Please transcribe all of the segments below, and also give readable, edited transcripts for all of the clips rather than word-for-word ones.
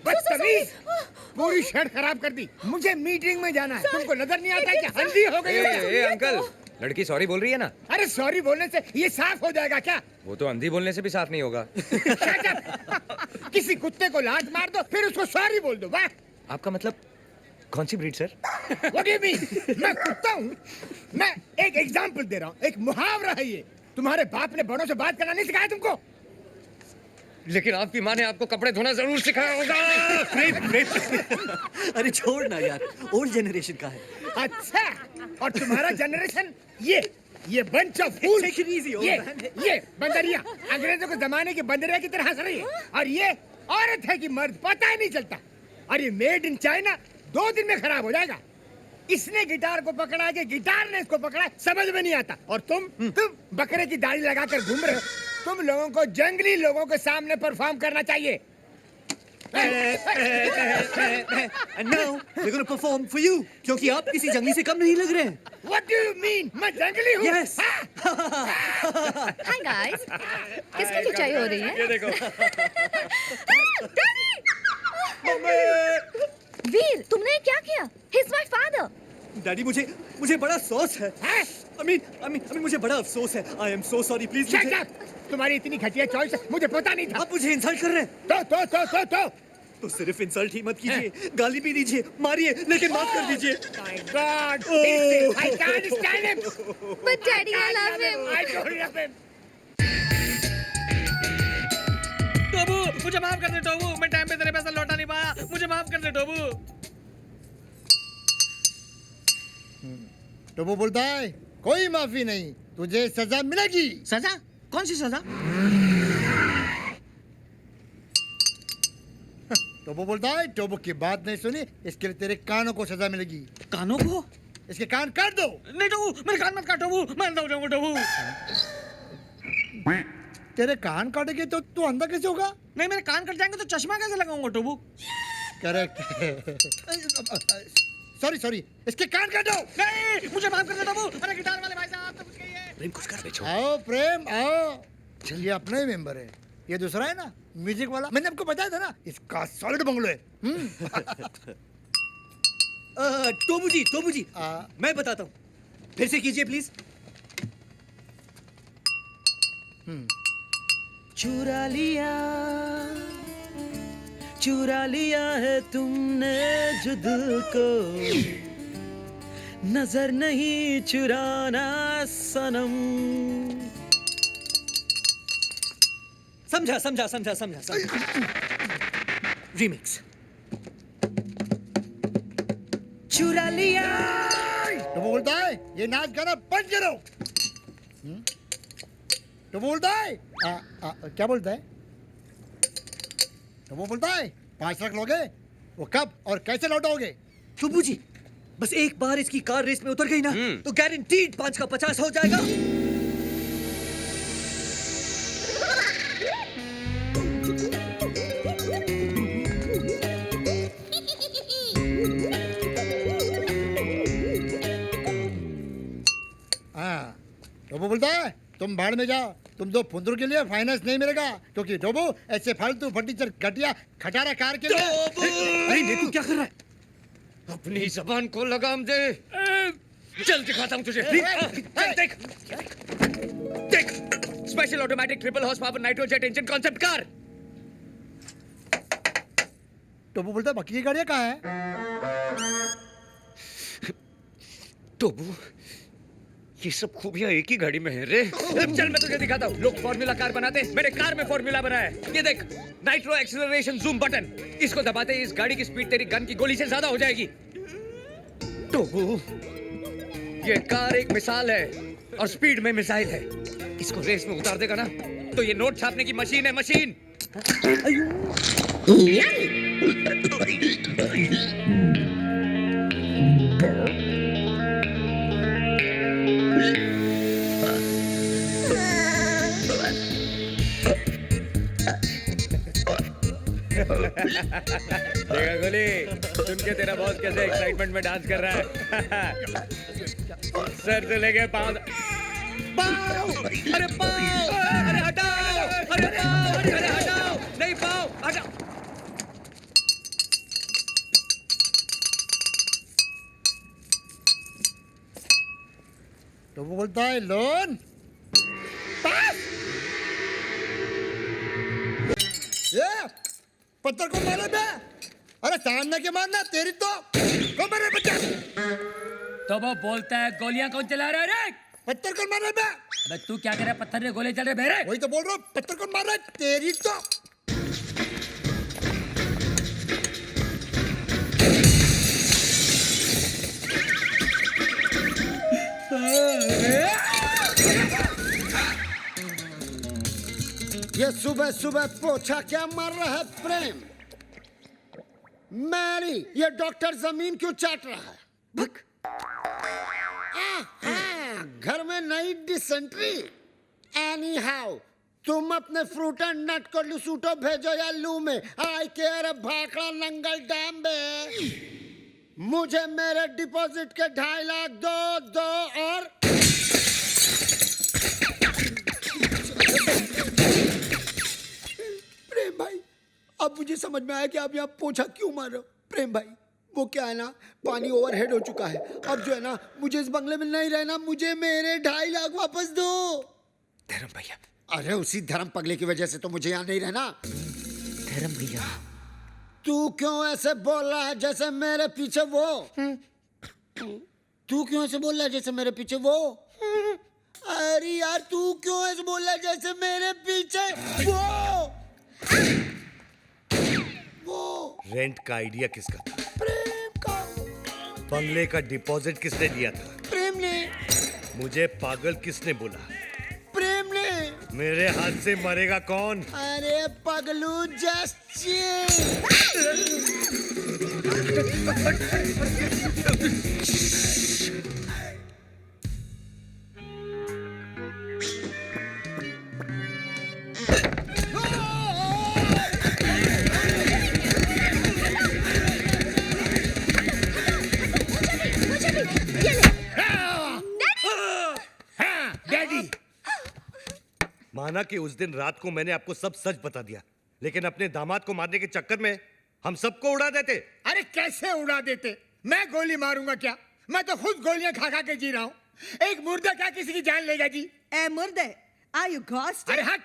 बदतमीज, पूरी शर्ट खराब कर दी। मुझे मीटिंग में जाना है। तुमको नजर नहीं आता कि हल्दी हो गई है? ए अंकल, लड़की सॉरी बोल रही है ना? अरे सॉरी बोलने से ये साफ हो जाएगा क्या? वो तो अंधी बोलने से भी साफ नहीं होगा। Shut up! किसी कुत्ते को लात मार दो फिर उसको सॉरी बोल दो। वाह! आपका मतलब कौन सी breed sir? What do you mean? मैं कुत्ता हूँ। मैं एक एग्जाम्पल दे रहा हूँ, एक मुहावरा है ये। तुम्हारे बाप ने बड़ों से बात करना नहीं सिखाया तुमको? लेकिन आपकी माँ ने आपको कपड़े धोना जरूर सिखाया होगा। अरे छोड़ ना यार, ओल्ड जनरेशन का है। अच्छा, और तुम्हारा जनरेशन ये bunch of fool. Take it easy, old man. ये बंदरिया अंग्रेजों के जमाने की बंदरिया की तरह हंस रही है। और ये औरत है कि मर्द पता ही नहीं चलता। और ये मेड इन चाइना 2 दिन में खराब हो जाएगा। इसने गिटार को पकड़ा के गिटार ने इसको पकड़ा, समझ में नहीं आता। और तुम बकरे की दाढ़ी लगाकर घूम रहे हो। तुम लोगों को जंगली लोगों के सामने परफॉर्म करना चाहिए। And now we're going to perform for you, क्योंकि आप किसी जंगली से कम नहीं लग रहे हैं। What do you mean? मैं जंगली हूँ? Yes. हाय गाइस, किसकी खिंचाई हो रही है? ये देखो। वीर, तुमने ये क्या किया? He's my father. डैडी मुझे बड़ा अफसोस है। I mean मुझे बड़ा अफसोस है। I am so sorry, please Shut मुझे। up! तुम्हारी इतनी घटिया चॉइस मुझे पता नहीं था। आप मुझे इंसल्ट कर रहे हैं। तो सिर्फ इंसल्ट ही मत कीजिए, गाली भी दीजिए, मारिए, लेकिन माफ कर दीजिए। My God! I can't stand him. But daddy, I love him. I don't love him. टोबू, मुझे माफ कर दे टोबू, मैं टाइम पे तेरे पैसा लौटा नहीं पाया, मुझे माफ कर दे टोबू। टोबू बोलता है कोई माफी नहीं, तुझे सजा मिलेगी। सजा? कौन सी सजा? टोबू बोलता है टोबू की बात नहीं सुनी, इसके लिए तेरे कानों को सजा मिलेगी। कानों को? इसके कान काट दो। नहीं टोबू, मेरे कान मत काट टोबू, मैं अंधा हो जाऊंगा टोबू। तेरे कान काटेंगे तो तू अंधा कैसे होगा? नहीं, मेरे कान कट जाएंगे तो चश्मा कैसे लगाऊंगा टोबू? करेक्ट। सॉरी, इसके कान काटो। नहीं, मुझे माफ कर दे टोबू। अरे गिटार वाले भाई साहब, तो कुछ कहिए। प्रेम कुछ कर बेचो। आओ प्रेम आओ। ये अपना ही मेंबर है, ये दूसरा है ना म्यूजिक वाला। मैंने आपको बताया था ना, इसका सॉलिड बंगलो है। टोबू जी, मैं बताता हूँ, फिर से कीजिए प्लीज। चुरा लिया है तुमने जो दिल को, नजर नहीं चुराना सनम। समझा। रीमिक्स। चुरा लिया। तो वो बोलता है ये नाच गाना बंद करो। तो बोलता है क्या बोलता है? तो वो बोलता है 5 लाख लोगे, वो कब और कैसे लौटाओगे? टोबू जी, बस एक बार इसकी कार रेस में उतर गई ना, तो गारंटीड 5 का 50 हो जाएगा। टोबू बोलता है तुम भाड़ में जाओ, तुम 2 फुंदरू के लिए फाइनेंस नहीं मिलेगा, क्योंकि टोबू ऐसे फालतू फर्नीचर घटिया खटारा कार के लिए। अरे नेतू क्या कर रहा है? अपनी जबान को लगाम दे। चल दिखाता हूँ तुझे। चल देख special automatic triple horse power nitrojet engine concept car. टोबू बोलता है बाकी की गाड़ियाँ कहाँ है? टोबू, ये सब खूबियां एक ही गाड़ी में है रे। चल मैं तुझे दिखाता हूँ। लोग फॉर्मूला कार बनाते हैं, मैंने कार में फॉर्मूला बनाया है। ये देख, नाइट्रो एक्सीलरेशन जूम बटन, इसको दबाते ही इस गाड़ी की स्पीड तेरी गन की गोली से ज्यादा हो जाएगी। टोबू, ये कार एक मिसाल है और स्पीड में मिसाइल है। इसको रेस में उतार देगा ना तो ये नोट छापने की मशीन है, मशीन। देखा गोली, सुन के तेरा बॉस कैसे एक्साइटमेंट में डांस कर रहा है। सर से लेके पाँव, अरे पाँव, अरे हटाओ, अरे पाँव, अरे हटाओ। टोबू बोलता है लोन पास। ये पत्थर को मारे बे। अरे सामने के मारना तेरी तो को मारे बच्चा। तो वो बोलता है गोलियां कौन चला रहा है रे? पत्थर को मारे बे। अबे तू क्या कर रहा है? पत्थर ने गोले चल रहे बेरे। वही तो बोल रहा हूँ, पत्थर को मार रहा है तेरी तो। ये सुबह सुबह पोछा क्या मार रहा है प्रेम? मैरी, ये डॉक्टर जमीन क्यों चाट रहा है? भक। घर में नई डिसेंट्री। एनी हाउ, तुम अपने फ्रूट एंड नट को लुसूटो भेजो या लू में। आई केयर भाखड़ा नंगल डैम बे। मुझे मेरे डिपॉजिट के 2.5 लाख दो और प्रेम भाई, अब मुझे समझ में आया कि आप यहाँ पोछा क्यों मार रहे हो। प्रेम भाई, वो क्या है ना, पानी ओवरहेड हो चुका है। अब जो है ना, मुझे इस बंगले में नहीं रहना। मुझे मेरे 2.5 लाख वापस दो। धर्म भैया, अरे उसी धर्म पगले की वजह से तो मुझे यहाँ नहीं रहना। धर्म भैया, तू क्यों ऐसे बोल रहा है जैसे मेरे पीछे वो? तू क्यों ऐसे बोल रहा है जैसे मेरे पीछे वो? अरे यार, तू क्यों ऐसे बोल रहा है जैसे मेरे पीछे वो? रेंट का आइडिया किसका था? प्रेम का। बंगले का डिपॉजिट किसने दिया था? प्रेम ने। मुझे पागल किसने बोला? प्रेम ने। मेरे हाथ से मरेगा कौन? अरे पगलू, जस्ट माना कि उस दिन रात को मैंने आपको सब सच बता दिया, लेकिन अपने दामाद को मारने के चक्कर में हम सबको उड़ा देते। अरे कैसे उड़ा देते? मैं गोली मारूंगा क्या? मैं तो खुद गोलियां खा खा के जी रहा हूँ। एक मुर्दा क्या किसी की जान लेगा जी? ए मुर्दे, आर यू घोस्ट? अरे हट,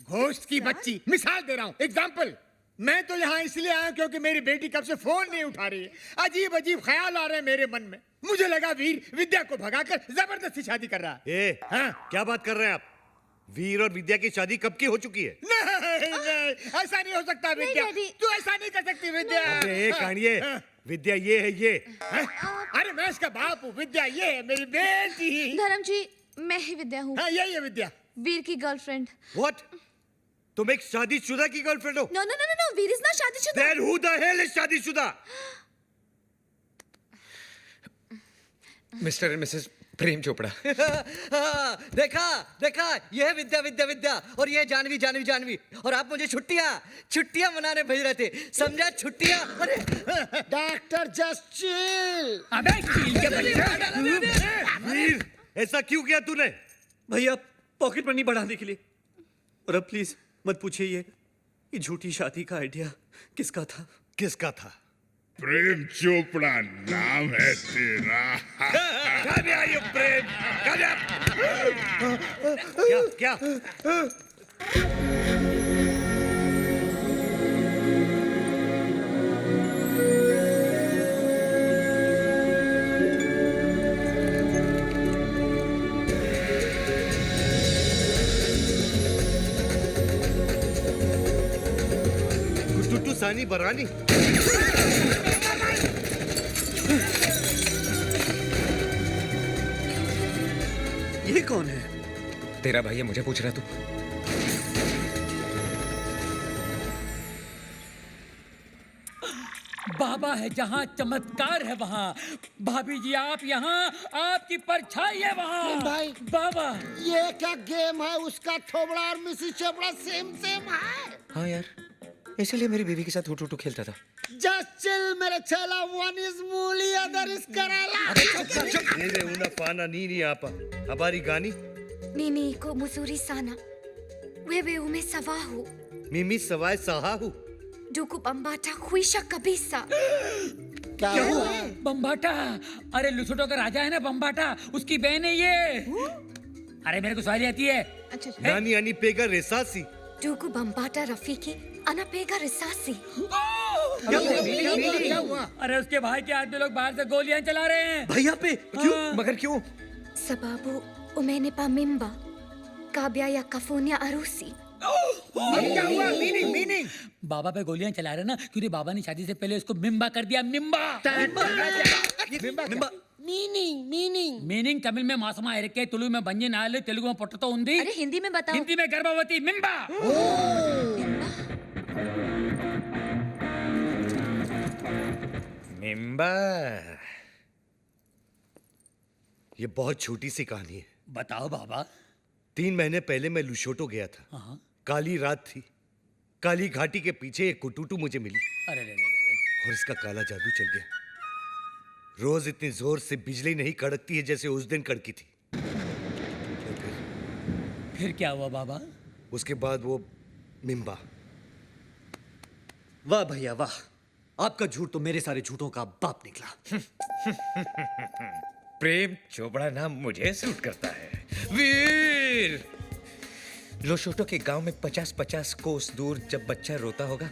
घोस्ट की बच्ची। मिसाल दे रहा हूँ, एग्जाम्पल। मैं तो यहाँ इसलिए आया क्योंकि मेरी बेटी कब से फोन नहीं उठा रही है। अजीब अजीब ख्याल आ रहे हैं मेरे मन में। मुझे लगा वीर विद्या को भगाकर जबरदस्ती शादी कर रहा है। हाँ? क्या बात कर रहे हैं आप? वीर और विद्या की शादी कब की हो चुकी है? नहीं, ऐसा नहीं हो सकता विद्या। तू ऐसा नहीं कर सकती विद्या। अबे कानिए, विद्या ये है ये। अरे मैं इसका बाप हूँ, विद्या ये है मेरी बेटी। धर्म जी, मैं ही विद्या हूँ। हाँ, यही है विद्या, वीर की गर्लफ्रेंड। What? तुम एक शादीशुदा की गर्लफ्रेंड हो? No no no no, Veer is not शादीशुदा। Then who the hell is शादीशुदा? Mister and missus Prem Chopra. देखा देखा, ये है विद्या विद्या विद्या, और ये जानवी जानवी जानवी। और आप मुझे छुट्टियां मनाने भेज रहे थे, समझा? छुट्टियां। अरे डॉक्टर जस्ट चिल। अबे चिल के बच्चे। वीर, ऐसा क्यों किया तूने? भैया, पॉकेट मनी बढ़ाने के लिए। और अब प्लीज मत पूछिए ये झूठी शादी का आइडिया किसका था? किसका था? प्रेम चोपड़ा नाम है तेरा। Come here, you Prem. Come here। क्या? टुटू सानी बरानी। ये कौन है? तेरा भाई है, मुझे पूछ रहा तू? बाबा है जहाँ चमत्कार है वहाँ। भाभी जी आप यहाँ, आपकी परछाई है वहाँ। भाई, बाबा, ये क्या गेम है? उसका थोबड़ा और मिसिस चोपड़ा सेम सेम है। हाँ यार, इसलिए मेरी बीवी के साथ हुटू खेलता था। Just chill, मेरे चेला। One is मूली, other is कराला। Nene una fana nini apa. Habari gani? Nini ko musuri sana. Wewe umesahau. Mimi sawai sahahu. Duku pambata huisha kabisa. क्या हुआ? बम्बाटा। अरे लुसोटो का राजा है ना बम्बाटा, उसकी बहन है ये। अरे मेरे को सवारी आती है। अच्छा नानी यानी पेगा रेसासी। Tugu Bambata Rafiki, Anapega Risasi. क्या हुआ? अरे उसके भाई के आदमी लोग बाहर से गोलियां चला रहे हैं। भैया पे क्यों? हाँ। मगर क्यों? Sababu umene pa mimba. Kabya ya kafunya arusi. क्या हुआ? मीनिंग बाबा पे गोलियां चला रहे हैं ना, क्योंकि बाबा ने शादी से पहले उसको मिम्बा कर दिया। मिम्बा मीनिंग तमिल में मासमा इरके, तुलु में बंजे नाले, तेलुगु में पोटतो उंदी, अरे हिंदी में बताओ। हिंदी में गर्भवती मिम्बा। मिम्बा। ये बहुत छोटी सी कहानी है। बताओ बाबा। 3 महीने पहले मैं लुशोटो गया था। हाँ। काली रात थी। काली घाटी के पीछे एक कुटुटू मुझे मिली अरे रे और इसका काला जादू चल गया। रोज इतनी जोर से बिजली नहीं कड़कती है जैसे उस दिन कड़की थी। फिर क्या हुआ बाबा? उसके बाद वो मिम्बा। वाह भैया वाह, आपका झूठ तो मेरे सारे झूठों का बाप निकला। प्रेम चोपड़ा नाम मुझे सूट करता है। वीर लोशोटो के गांव में 50-50 कोस दूर जब बच्चा रोता होगा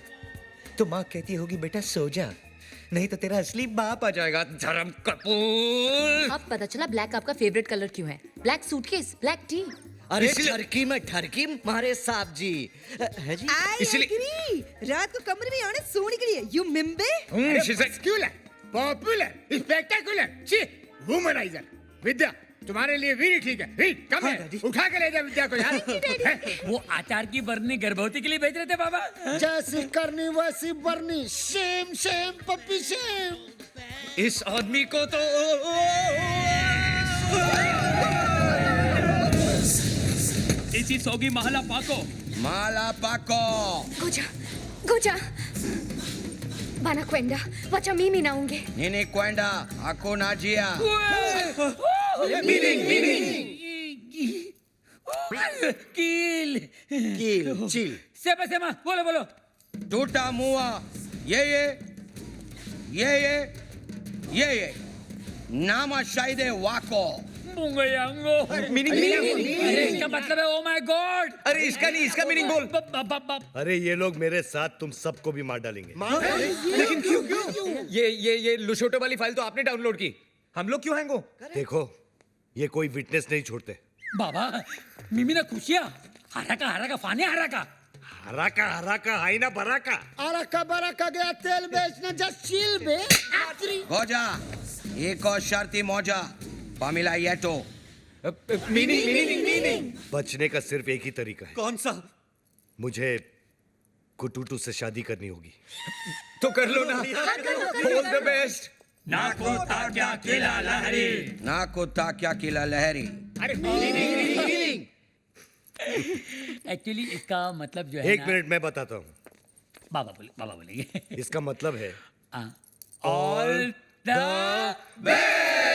तो माँ कहती होगी बेटा सो जा, नहीं तो तेरा असली बाप आ जाएगा। धर्म कपूर। अब पता चला ब्लैक आपका फेवरेट कलर क्यों है। Black suitcase, black T. अरे इसलिए- ठरकी में ठरकी मारे साहब जी। है जी? आई इसलिए- एग्री। रात को कमरे में आने सोने के लिए यू मिम्बे। मस्क्यूलर, पॉपुलर, स्पेक्टेकुलर, ची, वुमनाइजर। विद्या, तुम्हारे लिए वीर ठीक है। वीर, कम है। उठा के ले जा विद्या को यार। वो आचार की बरनी गर्भवती के लिए भेज रहे थे बाबा। जैसी करनी वैसी बरनी। Shame shame puppy shame. इस आदमी को तो इसी सोगी महला पाको। माला पाको। Goja. Bana kwenda. Wacha mimi naonge. Nini kwenda? Hakuna njia. कील चिल। सेमा सेमा बोलो बोलो। Tutamua yeye nama shahide wako. मुंगयांगो। अरे इसका मतलब है ओ माय गॉड। अरे इसका नहीं, इसका मीनिंग बोल। अरे ये लोग मेरे साथ तुम सबको भी मार डालेंगे। लेकिन क्यों? ये लुशोटो वाली फाइल तो आपने डाउनलोड की, हम लोग क्यों हैंग हो? देखो, ये कोई विटनेस नहीं छोड़ते। बाबा मिमी ना खुशिया हरा का फाने हरा का हाइना बराका। अरका बरका गया तेल बेचने जस्ट चिल बे। Goja, iko sharti moja. Pamela yeto. Meaning बचने का सिर्फ एक ही तरीका है। कौन सा? मुझे कुटुटू से शादी करनी होगी। तो कर लो ना। All the best. Naku takya kila lahari. Actually इसका मतलब जो है एक ना- मिनट मैं बताता हूँ। बाबा बोलेंगे। इसका मतलब है ऑल द बेस्ट।